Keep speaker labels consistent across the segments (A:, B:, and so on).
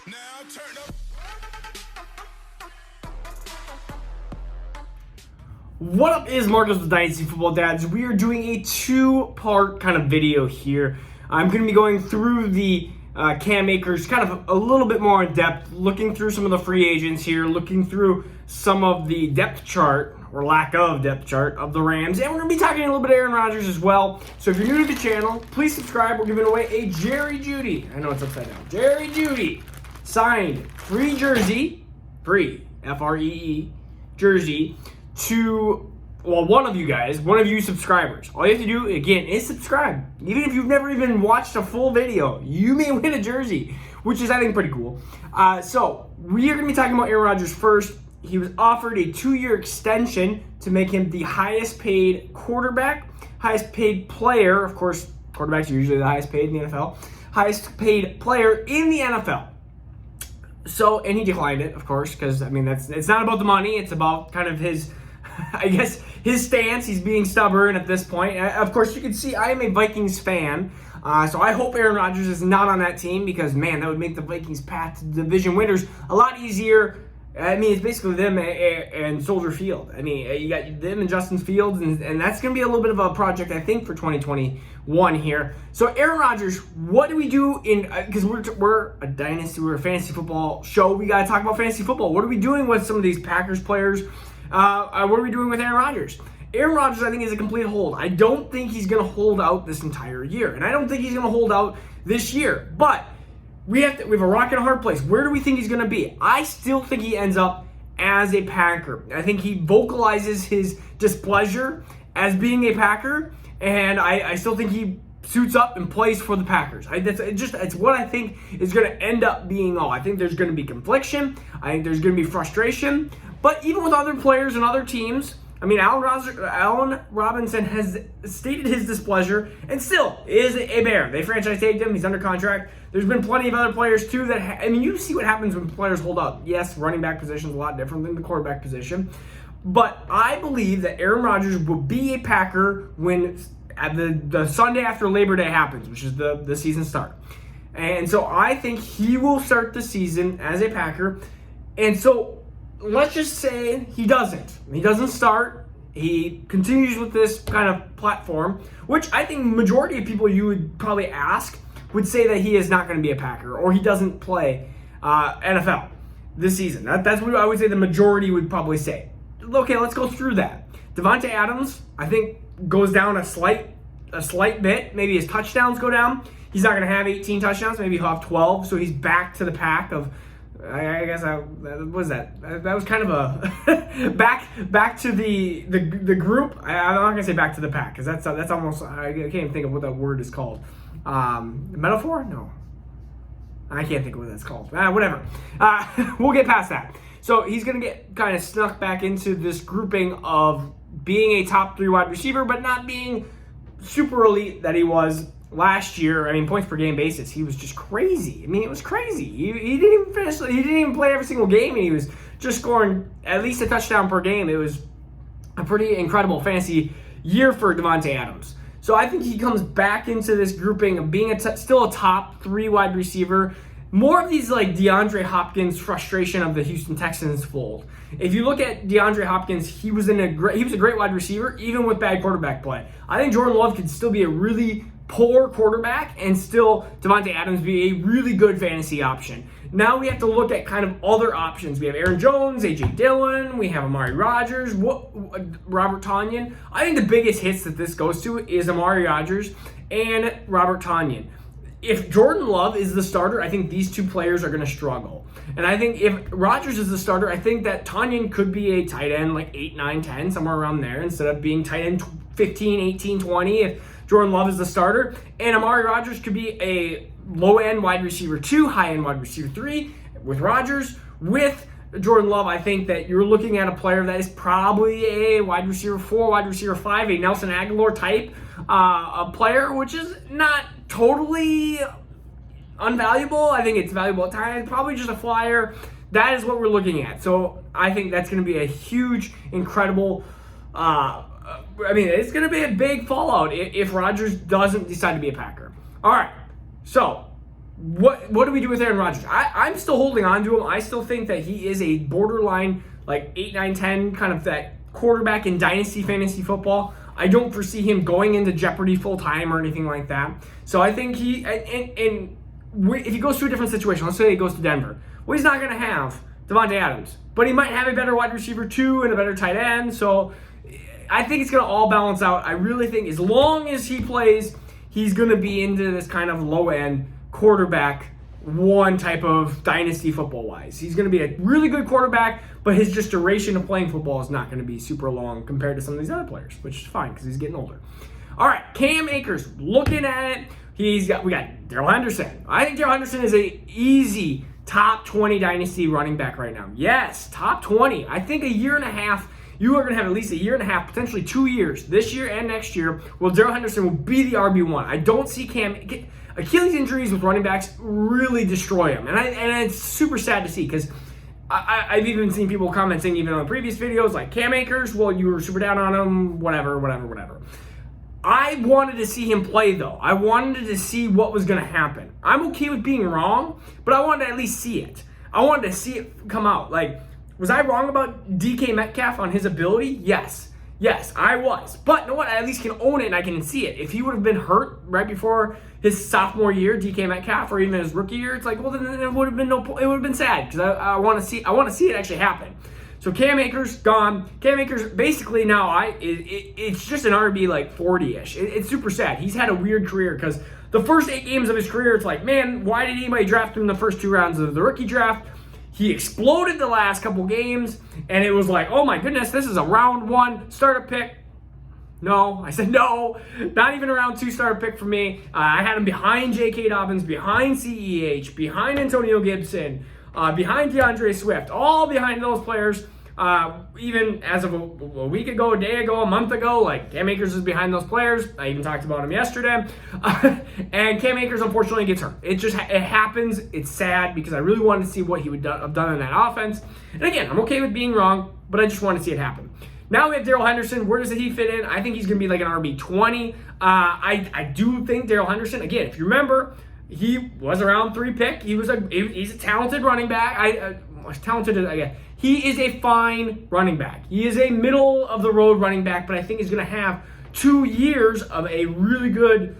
A: Now turn up.
B: What up is Marcos with Dynasty Football Dads. We are doing a two-part kind of video here. I'm going to be going through the Cam Akers kind of a little bit more in depth, looking through some of the free agents here, looking through some of the depth chart, or lack of depth chart, of the Rams. And we're going to be talking a little bit of Aaron Rodgers as well. So if you're new to the channel, please subscribe. We're giving away a Jerry Jeudy. I know it's upside down. Jerry Jeudy signed free jersey, free, F-R-E-E, jersey, to, well, one of you subscribers. All you have to do, again, is subscribe. Even if you've never even watched a full video, you may win a jersey, which is, I think, pretty cool. So we are going to be talking about Aaron Rodgers first. He was offered a 2-year extension to make him the highest paid quarterback, highest paid player. Of course, quarterbacks are usually the highest paid in the NFL. Highest paid player in the NFL. So, and he declined it, of course, because, I mean, it's not about the money. It's about kind of his, I guess, his stance. He's being stubborn at this point. Of course, you can see I am a Vikings fan. So I hope Aaron Rodgers is not on that team because, man, that would make the Vikings' path to division winners a lot easier. I mean, it's basically them and Soldier Field. I mean, you got them and Justin Fields, and that's going to be a little bit of a project, I think, for 2021 here. So, Aaron Rodgers, what do we do in, because we're a dynasty, we're a fantasy football show. We got to talk about fantasy football. What are we doing with some of these Packers players? What are we doing with Aaron Rodgers? Aaron Rodgers, I think, is a complete hold. I don't think he's going to hold out this entire year, and I don't think he's going to hold out this year, but we have a rock and a hard place. Where do we think he's going to be? I still think he ends up as a Packer. I think he vocalizes his displeasure as being a Packer, and I still think he suits up and plays for the Packers. It's what I think is going to end up being all. I think there's going to be confliction. I think there's going to be frustration. But even with other players and other teams, I mean, Allen Robinson has stated his displeasure and still is a Bear. They franchise tagged him. He's under contract. There's been plenty of other players, too, that, I mean, you see what happens when players hold up. Yes, running back position is a lot different than the quarterback position. But I believe that Aaron Rodgers will be a Packer when at the Sunday after Labor Day happens, which is the season start. And so I think he will start the season as a Packer. And so let's just say he doesn't. He doesn't start. He continues with this kind of platform, which I think majority of people you would probably ask would say that he is not going to be a Packer or he doesn't play NFL this season. That's what I would say the majority would probably say. Okay, let's go through that. Davante Adams, I think, goes down a slight bit. Maybe his touchdowns go down. He's not going to have 18 touchdowns. Maybe he'll have 12. So he's back to the pack of, I guess, what was that? That was kind of a back to the group. I'm not gonna say back to the pack because that's almost, I can't even think of what that word is called. Metaphor? No, I can't think of what that's called. Whatever. We'll get past that. So he's gonna get kind of snuck back into this grouping of being a top 3 wide receiver, but not being super elite that he was last year. I mean, points per game basis, he was just crazy. I mean, it was crazy. He didn't even finish. He didn't even play every single game, and he was just scoring at least a touchdown per game. It was a pretty incredible fantasy year for Davante Adams. So I think he comes back into this grouping of being still a top 3 wide receiver. More of these like DeAndre Hopkins frustration of the Houston Texans fold. If you look at DeAndre Hopkins, he was a great wide receiver, even with bad quarterback play. I think Jordan Love could still be a really poor quarterback and still Davante Adams be a really good fantasy option. Now we have to look at kind of other options. We have Aaron Jones, A.J. Dillon, we have Amari Rodgers, Robert Tonyan. I think the biggest hits that this goes to is Amari Rodgers and Robert Tonyan. If Jordan Love is the starter, I think these two players are going to struggle. And I think if Rodgers is the starter, I think that Tonyan could be a tight end like 8, 9, 10, somewhere around there, instead of being tight end 15, 18, 20 if Jordan Love is the starter. And Amari Rodgers could be a low-end wide receiver 2, high-end wide receiver 3 with Rodgers. With Jordan Love, I think that you're looking at a player that is probably a wide receiver 4, wide receiver 5, a Nelson Aguilar type a player, which is not totally unvaluable. I think it's valuable at times. Probably just a flyer. That is what we're looking at. So I think that's going to be a huge, incredible, it's going to be a big fallout if Rodgers doesn't decide to be a Packer. All right. So what do we do with Aaron Rodgers? I'm still holding on to him. I still think that he is a borderline, like 8, 9, 10 kind of that quarterback in Dynasty Fantasy Football. I don't foresee him going into jeopardy full time or anything like that. So I think if he goes to a different situation, let's say he goes to Denver, well, he's not going to have Devontae Adams, but he might have a better wide receiver too and a better tight end. So I think it's going to all balance out. I really think as long as he plays, he's going to be into this kind of low end quarterback one type of dynasty football wise. He's going to be a really good quarterback, but his just duration of playing football is not going to be super long compared to some of these other players, which is fine because he's getting older. All right, Cam Akers, looking at it, we got Darrell Henderson. I think Darrell Henderson is a easy top 20 dynasty running back right now. Yes, top 20. I think a year and a half, you are going to have at least a year and a half, potentially 2 years, this year and next year, where Darrell Henderson will be the RB1. I don't see Achilles injuries with running backs really destroy him. And it's super sad to see because I've even seen people commenting even on previous videos like Cam Akers, well, you were super down on him, whatever. I wanted to see him play, though. I wanted to see what was going to happen. I'm okay with being wrong, but I wanted to at least see it. I wanted to see it come out. Like, was I wrong about DK Metcalf on his ability? Yes, I was. But you know what? I at least can own it and I can see it. If he would have been hurt right before his sophomore year, DK Metcalf, or even his rookie year, it's like, well, then it would have been it would have been sad because I want to see it actually happen. So Cam Akers gone. Cam Akers basically now it's just an RB like 40-ish. It's super sad. He's had a weird career because the first 8 games of his career, it's like, man, why did anybody draft him in the first 2 rounds of the rookie draft? He exploded the last couple games, and it was like, oh my goodness, this is a round 1 starter pick. No, I said no, not even a round 2 starter pick for me. I had him behind J.K. Dobbins, behind CEH, behind Antonio Gibson, behind DeAndre Swift, all behind those players. Even as of a week ago, a day ago, a month ago, like Cam Akers is behind those players. I even talked about him yesterday. And Cam Akers unfortunately gets hurt. It happens. It's sad because I really wanted to see what he would have done in that offense. And again, I'm okay with being wrong, but I just want to see it happen. Now we have Darrell Henderson. Where does he fit in? I think he's going to be like an RB20. I do think Darrell Henderson, again, if you remember, he was a round 3 pick. He's a talented running back. He is a fine running back. He is a middle of the road running back, but I think he's going to have 2 years of a really good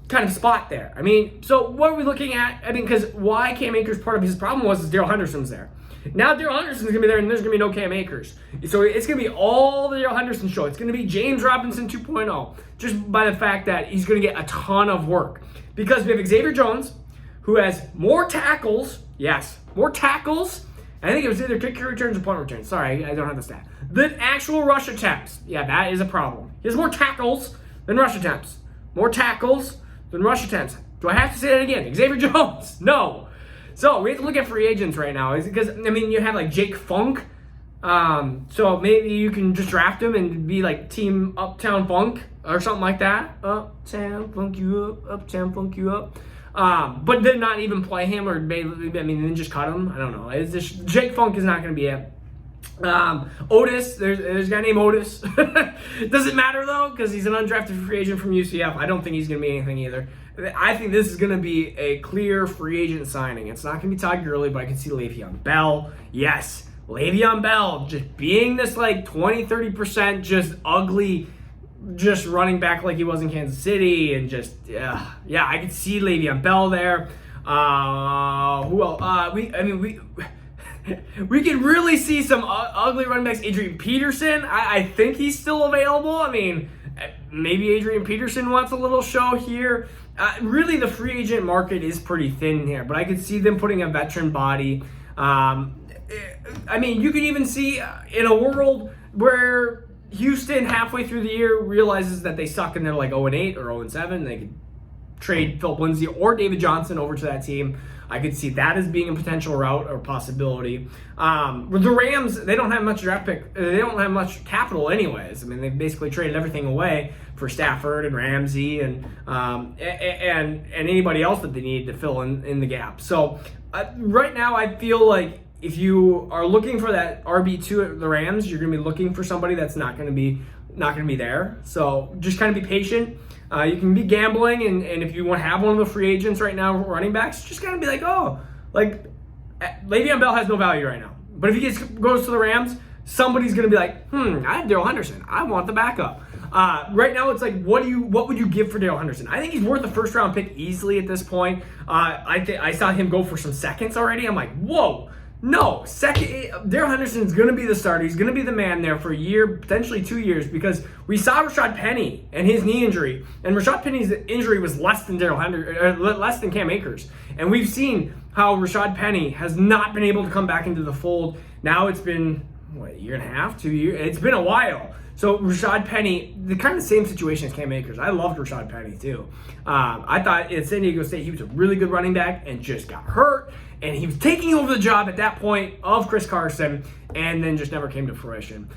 B: kind of spot there. I mean, so what are we looking at? I mean, because why Cam Akers, part of his problem was Darrell Henderson's there. Now Darrell Henderson's going to be there, and there's going to be no Cam Akers. So it's going to be all the Darrell Henderson show. It's going to be James Robinson 2.0, just by the fact that he's going to get a ton of work. Because we have Xavier Jones, who has more tackles. Yes, more tackles. I think it was either kick returns or punt returns. Sorry, I don't have the stat. The actual rush attempts. Yeah, that is a problem. He has more tackles than rush attempts. More tackles than rush attempts. Do I have to say that again? Xavier Jones. No. So we have to look at free agents right now. Because, I mean, you have like Jake Funk. So maybe you can just draft him and be like Team Uptown Funk or something like that. Uptown Funk you up. Uptown Funk you up. But then not even play him or maybe, then just cut him. I don't know. It's just, Jake Funk is not going to be it. Otis, there's a guy named Otis. Doesn't matter though because he's an undrafted free agent from UCF. I don't think he's going to be anything either. I think this is going to be a clear free agent signing. It's not going to be Todd Gurley, but I can see Le'Veon Bell. Yes, Le'Veon Bell just being this like 20-30% just ugly just running back like he was in Kansas City and just, yeah, I could see Le'Veon Bell there. Who else? We can really see some ugly running backs. Adrian Peterson, I think he's still available. I mean, maybe Adrian Peterson wants a little show here. Really, the free agent market is pretty thin here, but I could see them putting a veteran body. I mean, you could even see in a world where Houston halfway through the year realizes that they suck and they're like 0-8 or 0-7. They could trade Philip Lindsay or David Johnson over to that team. I could see that as being a potential route or possibility. With the Rams, they don't have much draft pick. They don't have much capital anyways. I mean, they basically traded everything away for Stafford and Ramsey and anybody else that they need to fill in the gap. So right now, I feel like if you are looking for that RB2 at the Rams, you're going to be looking for somebody that's not going to be there. So just kind of be patient. You can be gambling, and if you want to have one of the free agents right now, running backs, just kind of be like, oh, like Le'Veon Bell has no value right now. But if he goes to the Rams, somebody's going to be like, I have Darrell Henderson. I want the backup. Right now, it's like, what would you give for Darrell Henderson? I think he's worth a first-round pick easily at this point. I saw him go for some seconds already. I'm like, whoa. No, Darrell Henderson is going to be the starter. He's going to be the man there for a year, potentially 2 years, because we saw Rashad Penny and his knee injury, and Rashad Penny's injury was less than less than Cam Akers, and we've seen how Rashad Penny has not been able to come back into the fold. Now it's been a year and a half, 2 years. It's been a while. So Rashad Penny, the kind of same situation as Cam Akers. I loved Rashad Penny too. I thought at San Diego State he was a really good running back and just got hurt. And he was taking over the job at that point of Chris Carson and then just never came to fruition.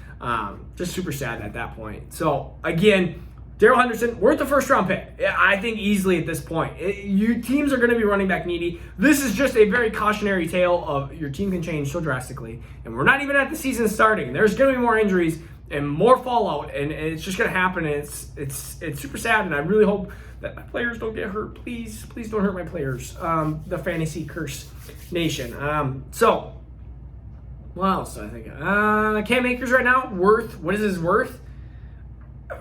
B: Just super sad at that point. So again, Darrell Henderson, worth the first round pick. I think easily at this point. Teams are going to be running back needy. This is just a very cautionary tale of your team can change so drastically. And we're not even at the season starting. There's going to be more injuries and more fallout, and it's just going to happen. And it's super sad, and I really hope that my players don't get hurt. Please don't hurt my players. The fantasy curse nation. So what else do I think? Cam Akers right now, what is his worth?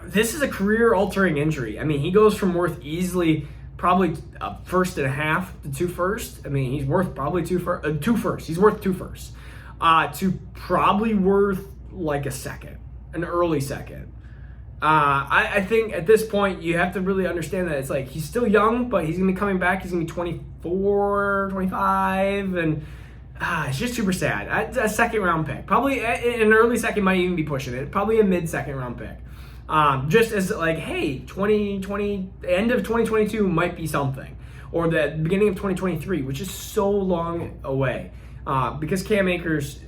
B: This is a career-altering injury. I mean, he goes from worth easily probably a first and a half to 2 firsts. I mean, he's worth probably 2 firsts. He's worth 2 firsts. To probably worth like a second, an early second. I think at this point you have to really understand that it's like he's still young, but he's going to be coming back. He's going to be 24, 25, and it's just super sad. A second-round pick. Probably an early second might even be pushing it. Probably a mid-second-round pick. Just as like, hey, 2020, end of 2022 might be something. Or the beginning of 2023, which is so long away. Because Cam Akers,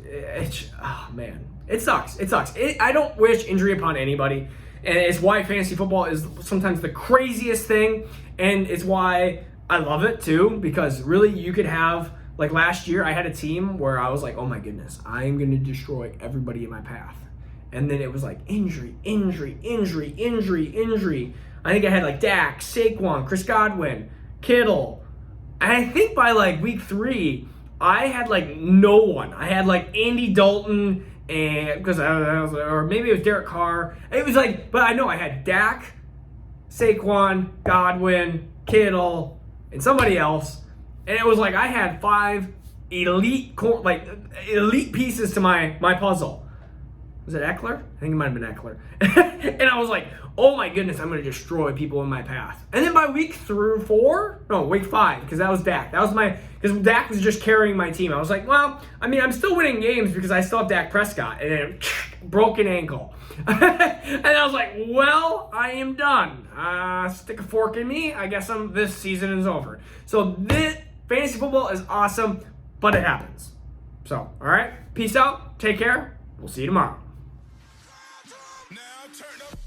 B: oh man, it sucks. I don't wish injury upon anybody. And it's why fantasy football is sometimes the craziest thing. And it's why I love it too. Because really you could have, like last year, I had a team where I was like, oh my goodness, I am going to destroy everybody in my path. And then it was like injury. I think I had like Dak, Saquon, Chris Godwin, Kittle. And I think by like week 3, I had like no one. I had like Andy Dalton, and because or maybe it was Derek Carr. It was like, but I know I had Dak, Saquon, Godwin, Kittle, and somebody else. And it was like I had 5 elite pieces to my puzzle. Was it Eckler? I think it might have been Eckler. And I was like, oh my goodness, I'm going to destroy people in my path. And then by week 5, because that was Dak. Because Dak was just carrying my team. I was like, well, I mean, I'm still winning games because I still have Dak Prescott. And then broken ankle. And I was like, well, I am done. Stick a fork in me. I guess this season is over. So this fantasy football is awesome, but it happens. So, all right. Peace out. Take care. We'll see you tomorrow.
A: Now turn up.